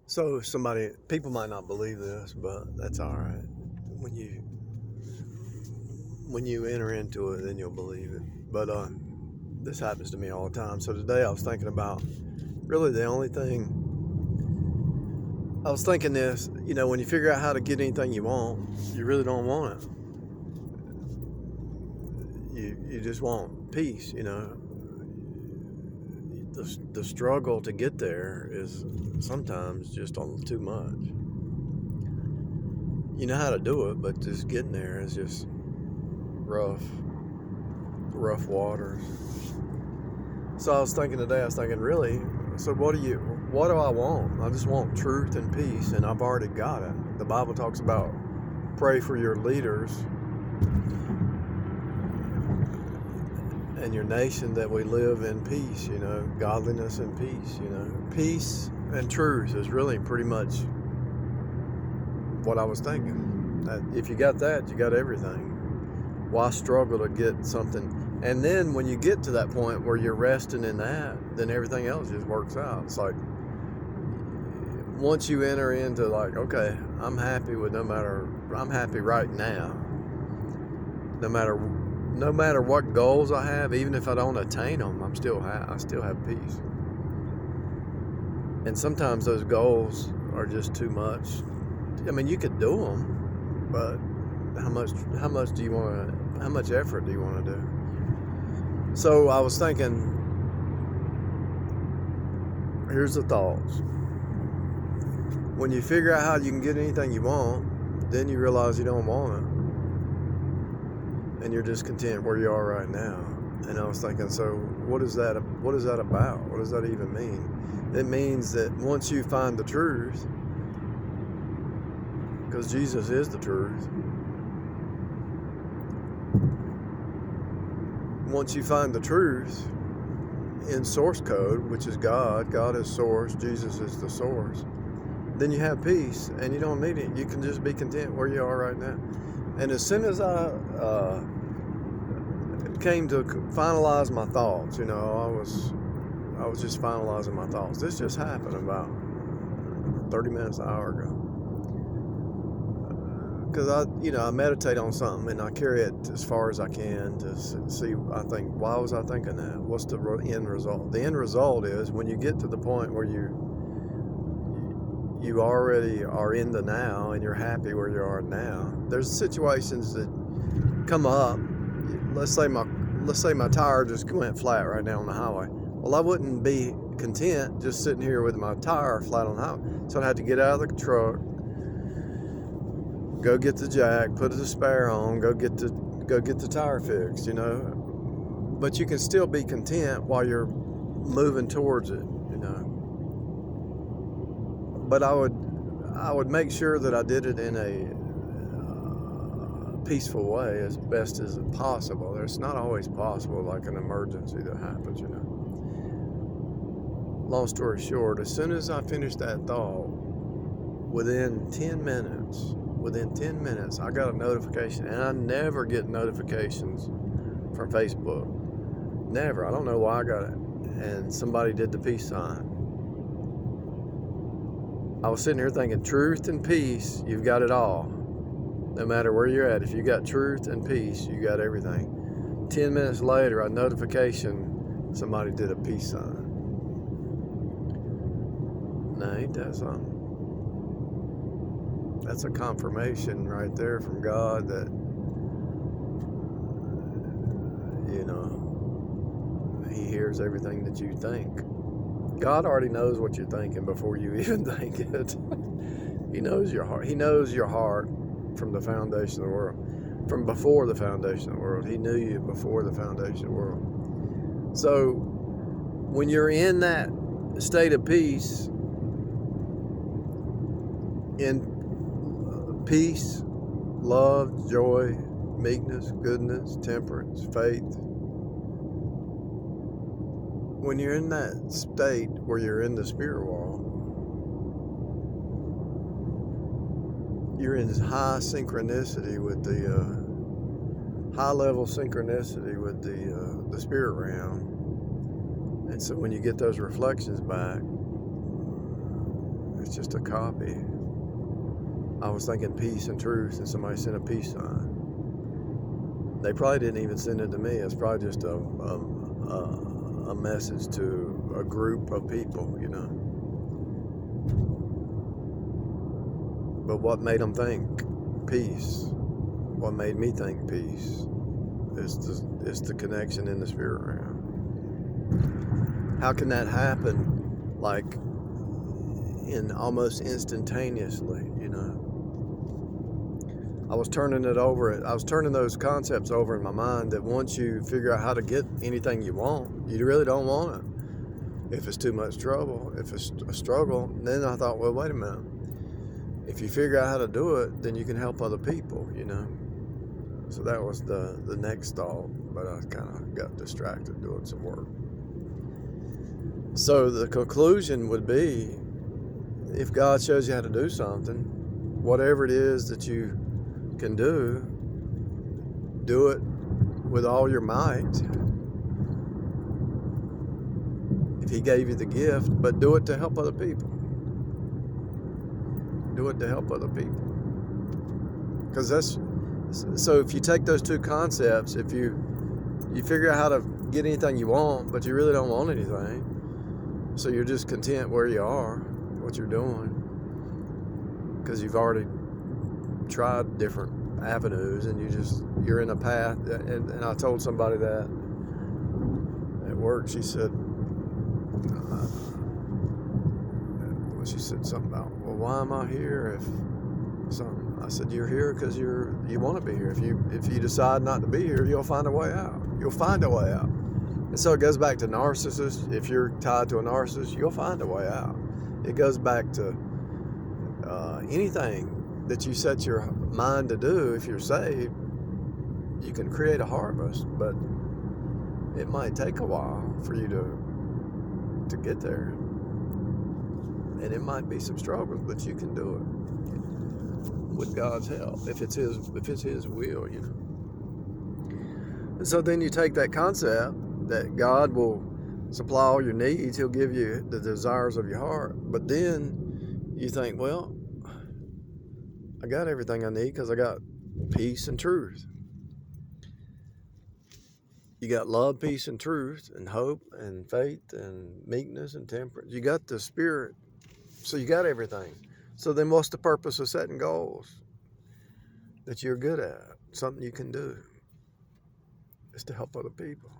So people might not believe this, but that's all right. When you when you enter into it, then you'll believe it. But this happens to me all the time. So today I was thinking about really the only thing I was thinking this. When you figure out how to get anything you want, you really don't want it. You just want peace. The struggle to get there is sometimes just too much. You know how to do it, but just getting there is just rough waters. So I was thinking really, so what do I want? I just want truth and peace, and I've already got it. The Bible talks about pray for your leaders and your nation that we live in peace, godliness and peace, Peace and truth is really pretty much what I was thinking. That if you got that, you got everything. Why struggle to get something? And then when you get to that point where you're resting in that, then everything else just works out. It's like once you enter into okay, I'm happy right now. No matter what goals I have, even if I don't attain them, I still have peace. And sometimes those goals are just too much. I mean, you could do them, but how much effort do you want to do? So I was thinking, here's the thoughts. When you figure out how you can get anything you want, then you realize you don't want it. And you're just content where you are right now. And I was thinking, so what is that about? What does that even mean? It means that once you find the truth, because Jesus is the truth, once you find the truth in source code, which is God is source, Jesus is the source, then you have peace and you don't need it. You can just be content where you are right now. And as soon as I came to finalize my thoughts, I was just finalizing my thoughts. This just happened about 30 minutes, an hour ago. Because I meditate on something and I carry it as far as I can to see. I think, why was I thinking that? What's the end result? The end result is when you get to the point where you already are in the now and you're happy where you are now. There's situations that come up. Let's say my tire just went flat right now on the highway. Well, I wouldn't be content just sitting here with my tire flat on the highway. So I'd have to get out of the truck, go get the jack, put the spare on, go get the tire fixed, But you can still be content while you're moving towards it, But I would make sure that I did it in a peaceful way as best as possible. It's not always possible, like an emergency that happens, Long story short, as soon as I finished that thought, within 10 minutes, I got a notification, and I never get notifications from Facebook. Never. I don't know why I got it. And somebody did the peace sign. I was sitting here thinking, truth and peace, you've got it all. No matter where you're at, if you got truth and peace, you got everything. 10 minutes later, a notification, somebody did a peace sign. Now, ain't that something? That's a confirmation right there from God that, He hears everything that you think. God already knows what you're thinking before you even think it. He knows your heart. He knows your heart from the foundation of the world. From before the foundation of the world. He knew you before the foundation of the world. So, when you're in that state of peace, in peace, love, joy, meekness, goodness, temperance, faith. When you're in that state where you're in the spirit world, you're in high synchronicity with the high level synchronicity with the spirit realm. And so when you get those reflections back, It's just a copy. I was thinking peace and truth, and somebody sent a peace sign. They probably didn't even send it to me. It's probably just a message to a group of people, you know. But what made them think peace? What made me think peace is the connection in the spirit realm. How can that happen, like, in almost instantaneously, you know? I was turning those concepts over in my mind, that once you figure out how to get anything you want, you really don't want it. If it's too much trouble, if it's a struggle, then I thought, well, wait a minute. If you figure out how to do it, then you can help other people, you know? So that was the next thought, but I kind of got distracted doing some work. So the conclusion would be, if God shows you how to do something, whatever it is that you can do it with all your might. If he gave you the gift, but do it to help other people. Do it to help other people. Because so if you take those two concepts, if you figure out how to get anything you want, but you really don't want anything, so you're just content where you are, what you're doing, because you've already tried different avenues, and you're in a path. And I told somebody that at work. She said something about, well, why am I here if something? I said, you're here because you want to be here. If you decide not to be here, you'll find a way out. You'll find a way out. And so it goes back to narcissists. If you're tied to a narcissist, you'll find a way out. It goes back to anything that you set your mind to do. If you're saved, you can create a harvest, but it might take a while for you to get there. And it might be some struggles, but you can do it with God's help, if it's His will, you know. And so then you take that concept that God will supply all your needs. He'll give you the desires of your heart. But then you think, well, I got everything I need because I got peace and truth. You got love, peace, and truth, and hope, and faith, and meekness, and temperance. You got the Spirit. So you got everything. So then what's the purpose of setting goals that you're good at? Something you can do. It's to help other people.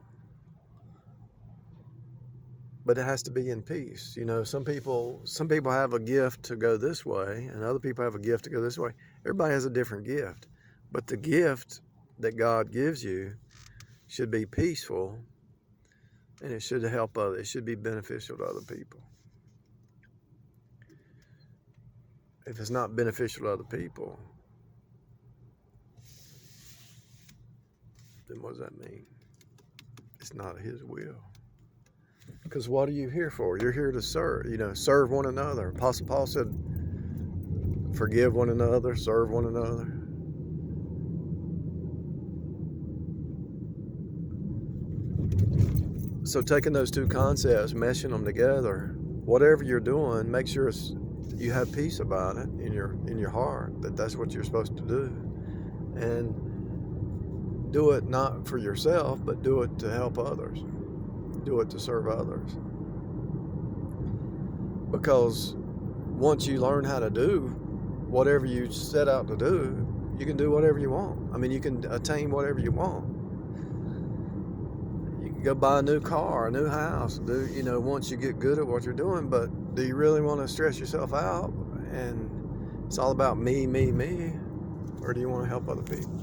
But it has to be in peace. You know, some people have a gift to go this way, and other people have a gift to go this way. Everybody has a different gift. But the gift that God gives you should be peaceful, and it should help others. It should be beneficial to other people. If it's not beneficial to other people, then what does that mean? It's not His will. Because what are you here for? You're here to serve, serve one another. Apostle Paul said, forgive one another, serve one another. So taking those two concepts, meshing them together, whatever you're doing, make sure you have peace about it in your heart, that's what you're supposed to do. And do it not for yourself, but do it to help others. Do it to serve others. Because once you learn how to do whatever you set out to do, you can do whatever you want. I mean, you can attain whatever you want. You can go buy a new car, a new house, once you get good at what you're doing. But do you really want to stress yourself out and it's all about me, or do you want to help other people?